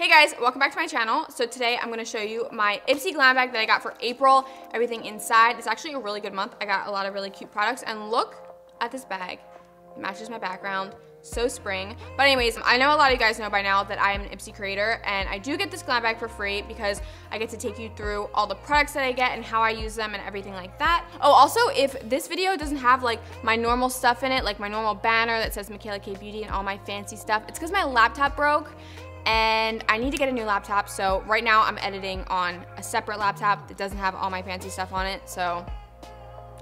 Hey guys, welcome back to my channel. So today I'm gonna show you my Ipsy glam bag that I got for April. Everything inside. It's actually a really good month. I got a lot of really cute products, and look at this bag. It matches my background. So spring. But anyways, I know a lot of you guys know by now that I am an Ipsy creator, and I do get this glam bag for free because I get to take you through all the products that I get and how I use them and everything like that. Oh, also, if this video doesn't have like my normal stuff in it, like my normal banner that says MicaelaKBeauty and all my fancy stuff, it's because my laptop broke and I need to get a new laptop. So right now I'm editing on a separate laptop that doesn't have all my fancy stuff on it. So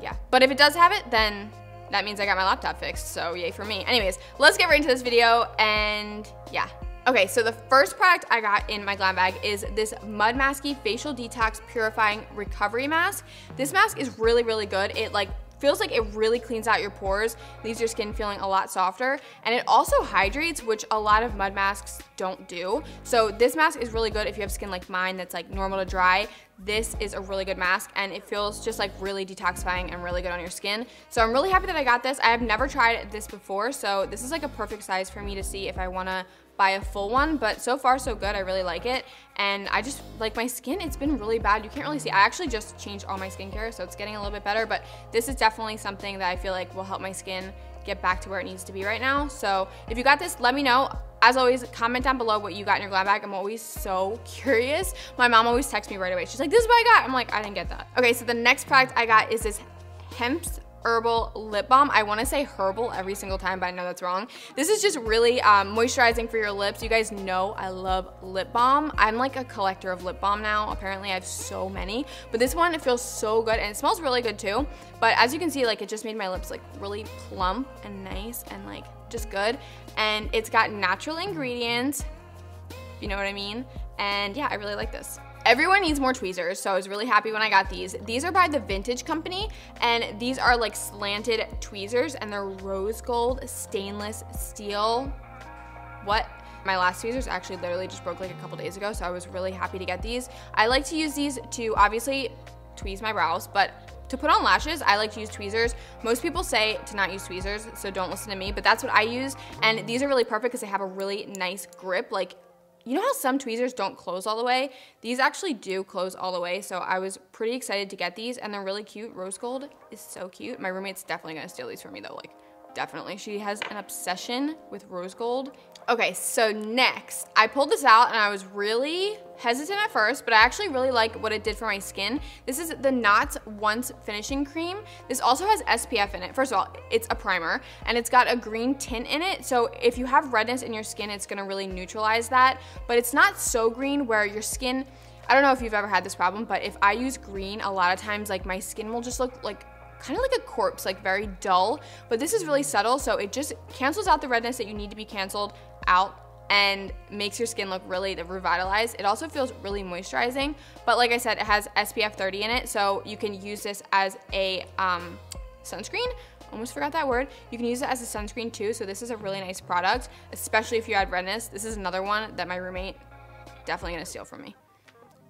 yeah, but if it does have it, then that means I got my laptop fixed, so yay for me. Anyways, let's get right into this video, and yeah. Okay, so the first product I got in my glam bag is this Mud Masky Facial Detox Purifying Recovery Mask. This mask is really, really good. It feels like it really cleans out your pores, leaves your skin feeling a lot softer, and it also hydrates, which a lot of mud masks don't do. So this mask is really good if you have skin like mine that's like normal to dry. This is a really good mask, and it feels just like really detoxifying and really good on your skin. So I'm really happy that I got this. I have never tried this before, so this is like a perfect size for me to see if I wanna buy a full one, but so far so good. I really like it, and I just like my skin. It's been really bad. You can't really see. I actually just changed all my skincare, so it's getting a little bit better, but this is definitely something that I feel like will help my skin get back to where it needs to be right now. So if you got this, let me know. As always, comment down below what you got in your glam bag. I'm always so curious. My mom always texts me right away. She's like, this is what I got. I'm like, I didn't get that. Okay, so the next product I got is this Hemp's Herbal Lip Balm. I want to say herbal every single time, but I know that's wrong. This is just really moisturizing for your lips. You guys know I love lip balm. I'm like a collector of lip balm now. Apparently I have so many, but this one, it feels so good, and it smells really good too. But as you can see, like, it just made my lips like really plump and nice and like just good. And it's got natural ingredients, you know what I mean? And yeah, I really like this. Everyone needs more tweezers, so I was really happy when I got these. These are by the Vintage Company, and these are like slanted tweezers, and they're rose gold stainless steel. What? My last tweezers actually literally just broke like a couple days ago, so I was really happy to get these. I like to use these to obviously tweeze my brows, but to put on lashes, I like to use tweezers. Most people say to not use tweezers, so don't listen to me, but that's what I use, and these are really perfect because they have a really nice grip. Like, you know how some tweezers don't close all the way? These actually do close all the way, so I was pretty excited to get these, and they're really cute. Rose gold is so cute. My roommate's definitely gonna steal these from me though, like, definitely. She has an obsession with rose gold. Okay, so next, I pulled this out, and I was really hesitant at first, but I actually really like what it did for my skin. This is the Knots Once Finishing Cream. This also has SPF in it. First of all, it's a primer, and it's got a green tint in it, so if you have redness in your skin, it's gonna really neutralize that, but it's not so green where your skin, I don't know if you've ever had this problem, but if I use green, a lot of times, like, my skin will just look like kind of like a corpse, like very dull, but this is really subtle, so it just cancels out the redness that you need to be canceled out and makes your skin look really revitalized. It also feels really moisturizing, but like I said, it has SPF 30 in it, so you can use this as a sunscreen. Almost forgot that word. You can use it as a sunscreen too, so this is a really nice product, especially if you had redness. This is another one that my roommate definitely gonna steal from me.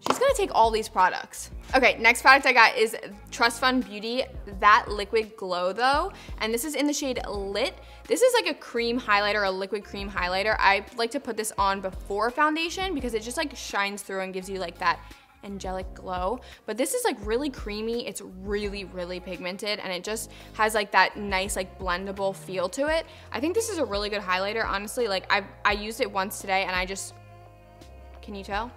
She's gonna take all these products. Okay, next product I got is Trust Fund Beauty That Liquid Glow Though, and this is in the shade Lit. This is like a cream highlighter, a liquid cream highlighter. I like to put this on before foundation because it just like shines through and gives you like that angelic glow. But this is like really creamy. It's really, really pigmented, and it just has like that nice like blendable feel to it. I think this is a really good highlighter, honestly. Like I used it once today, and I just, can you tell?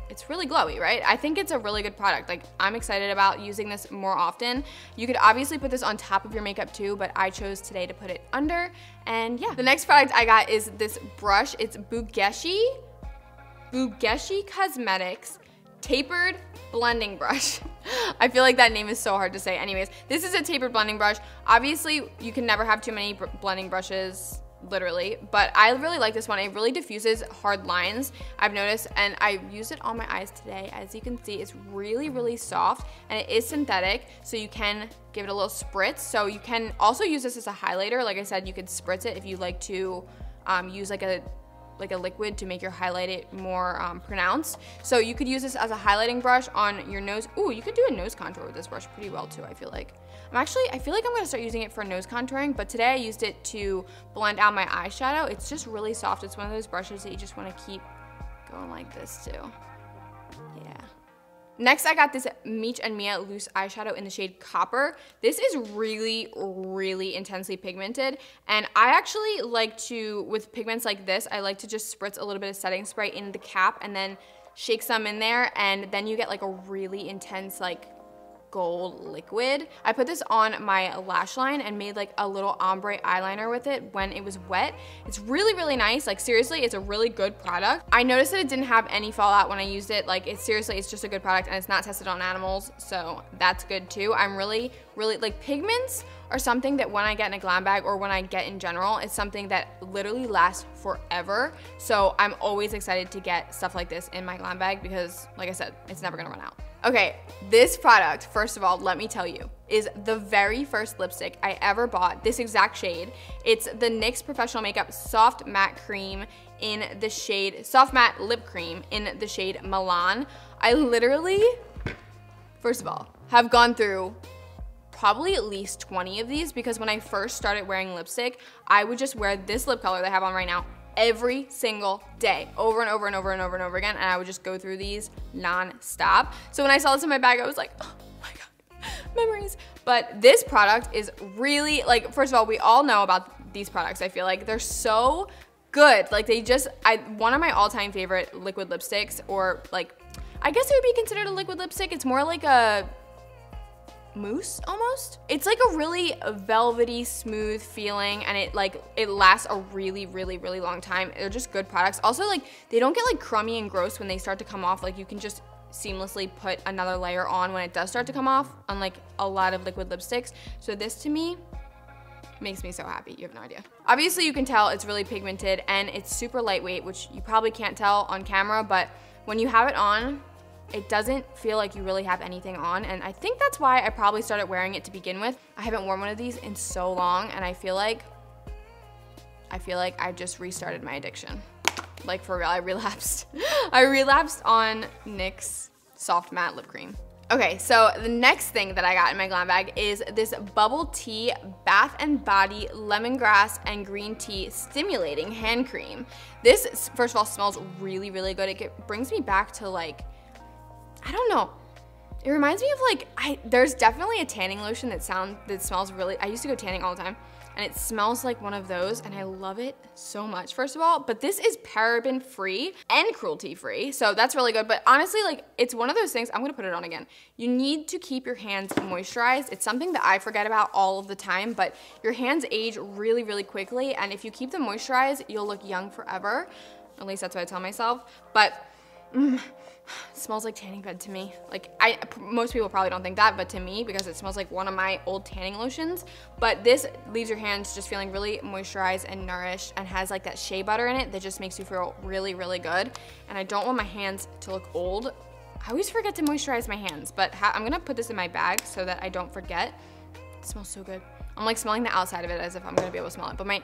It's really glowy, right? I think it's a really good product. Like, I'm excited about using this more often. You could obviously put this on top of your makeup too, but I chose today to put it under. And yeah, the next product I got is this brush. It's Bugeshi Cosmetics Tapered Blending Brush. I feel like that name is so hard to say. Anyways, this is a tapered blending brush. Obviously, you can never have too many blending brushes, literally, but I really like this one. It really diffuses hard lines, I've noticed, and I used it on my eyes today. As you can see, it's really, really soft, and it is synthetic, so you can give it a little spritz. So you can also use this as a highlighter. Like I said, you could spritz it if you like to use like a liquid to make your highlight more pronounced. So you could use this as a highlighting brush on your nose. Ooh, you could do a nose contour with this brush pretty well too, I feel like. I feel like I'm gonna start using it for nose contouring, but today I used it to blend out my eyeshadow. It's just really soft. It's one of those brushes that you just wanna keep going like this too. Yeah. Next, I got this Meech and Mia loose eyeshadow in the shade Copper. This is really, really intensely pigmented, and I actually like to, with pigments like this, I like to just spritz a little bit of setting spray in the cap and then shake some in there, and then you get like a really intense like gold liquid. I put this on my lash line and made like a little ombre eyeliner with it when it was wet. It's really, really nice. Like seriously, it's a really good product. I noticed that it didn't have any fallout when I used it. Like it's seriously, it's just a good product and it's not tested on animals. So that's good too. I'm really, like pigments are something that when I get in a glam bag or when I get in general, it's something that literally lasts forever. So I'm always excited to get stuff like this in my glam bag because like I said, it's never gonna run out. Okay, this product, first of all, let me tell you, is the very first lipstick I ever bought, this exact shade. It's the NYX Professional Makeup Soft Matte Cream in the shade, Soft Matte Lip Cream in the shade Milan. I literally, first of all, have gone through probably at least 20 of these because when I first started wearing lipstick, I would just wear this lip color that I have on right now every single day, over and over and over and over and over again, and I would just go through these non-stop. So when I saw this in my bag, I was like, oh my God, memories. But this product is really, like, first of all, we all know about these products. I feel like they're so good. Like they just, one of my all-time favorite liquid lipsticks, or like, I guess it would be considered a liquid lipstick. It's more like a mousse almost. It's like a really velvety, smooth feeling, and it lasts a really, really, really long time. They're just good products. Also, like they don't get like crummy and gross when they start to come off. Like you can just seamlessly put another layer on when it does start to come off, unlike a lot of liquid lipsticks. So this to me makes me so happy. You have no idea. Obviously you can tell it's really pigmented and it's super lightweight, which you probably can't tell on camera, but when you have it on, it doesn't feel like you really have anything on, and I think that's why I probably started wearing it to begin with. I haven't worn one of these in so long, and I feel like I've just restarted my addiction. Like for real, I relapsed. I relapsed on NYX Soft Matte Lip Cream. Okay, so the next thing that I got in my glam bag is this Bubble Tea Bath and Body Lemongrass and Green Tea Stimulating Hand Cream. This, first of all, smells really, really good. It brings me back to like, I don't know. It reminds me of like, there's definitely a tanning lotion that smells really, I used to go tanning all the time, and it smells like one of those, and I love it so much, first of all. But this is paraben free and cruelty free, so that's really good. But honestly, like, it's one of those things, I'm gonna put it on again. You need to keep your hands moisturized. It's something that I forget about all of the time, but your hands age really, really quickly, and if you keep them moisturized, you'll look young forever. At least that's what I tell myself. But it smells like tanning bed to me. Like, most people probably don't think that, but to me, because it smells like one of my old tanning lotions. But this leaves your hands just feeling really moisturized and nourished, and has like that shea butter in it that just makes you feel really, really good. And I don't want my hands to look old. I always forget to moisturize my hands, but I'm gonna put this in my bag so that I don't forget. It smells so good. I'm like smelling the outside of it as if I'm gonna be able to smell it, but it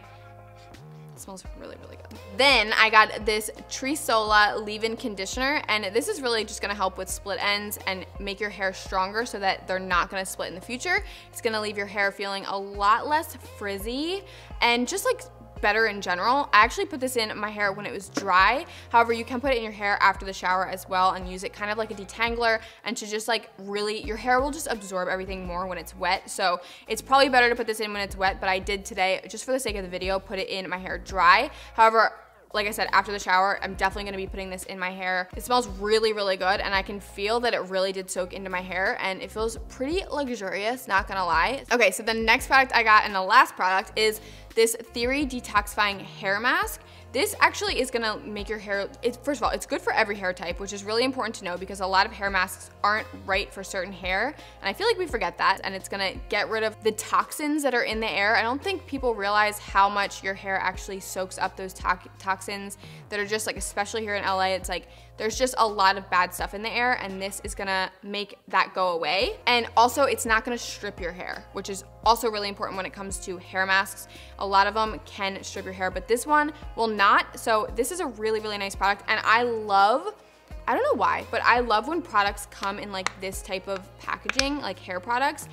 smells really, really good. Then I got this Trisola leave-in conditioner, and this is really just gonna help with split ends and make your hair stronger so that they're not gonna split in the future. It's gonna leave your hair feeling a lot less frizzy and just like better in general. I actually put this in my hair when it was dry. However, you can put it in your hair after the shower as well and use it kind of like a detangler, and to just like really, your hair will just absorb everything more when it's wet. So it's probably better to put this in when it's wet, but I did today, just for the sake of the video, put it in my hair dry. However, like I said, after the shower, I'm definitely gonna be putting this in my hair. It smells really, really good, and I can feel that it really did soak into my hair, and it feels pretty luxurious, not gonna lie. Okay, so the next product I got, and the last product, is this Theory Detoxifying Hair Mask. This actually is gonna make your hair, first of all, it's good for every hair type, which is really important to know because a lot of hair masks aren't right for certain hair, and I feel like we forget that, and it's gonna get rid of the toxins that are in the air. I don't think people realize how much your hair actually soaks up those toxins that are just like, especially here in LA, it's like, there's just a lot of bad stuff in the air, and this is gonna make that go away. And also, it's not gonna strip your hair, which is also really important when it comes to hair masks. A lot of them can strip your hair, but this one will not. So this is a really, really nice product, and I don't know why, but I love when products come in like this type of packaging, like hair products.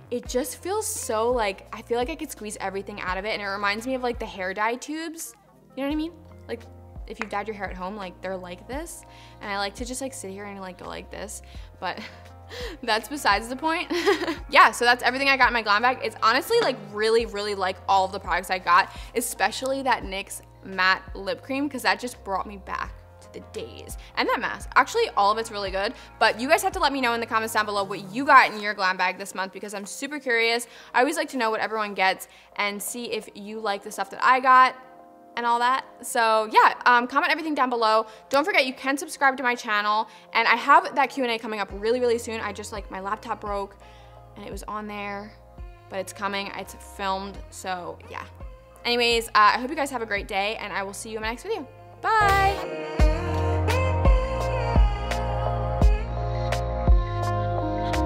It just feels so like, I feel like I could squeeze everything out of it, and it reminds me of like the hair dye tubes. You know what I mean? Like, if you've dyed your hair at home, like they're like this. And I like to just like sit here and like go like this, but that's besides the point. Yeah, so that's everything I got in my glam bag. It's honestly like really, really like all of the products I got, especially that NYX matte lip cream, because that just brought me back to the days. And that mask, actually all of it's really good, but you guys have to let me know in the comments down below what you got in your glam bag this month, because I'm super curious. I always like to know what everyone gets and see if you like the stuff that I got and all that. So yeah, comment everything down below. Don't forget, you can subscribe to my channel, and I have that Q&A coming up really, really soon. I just like, my laptop broke and it was on there, but it's coming, it's filmed, so yeah. Anyways, I hope you guys have a great day, and I will see you in my next video. Bye!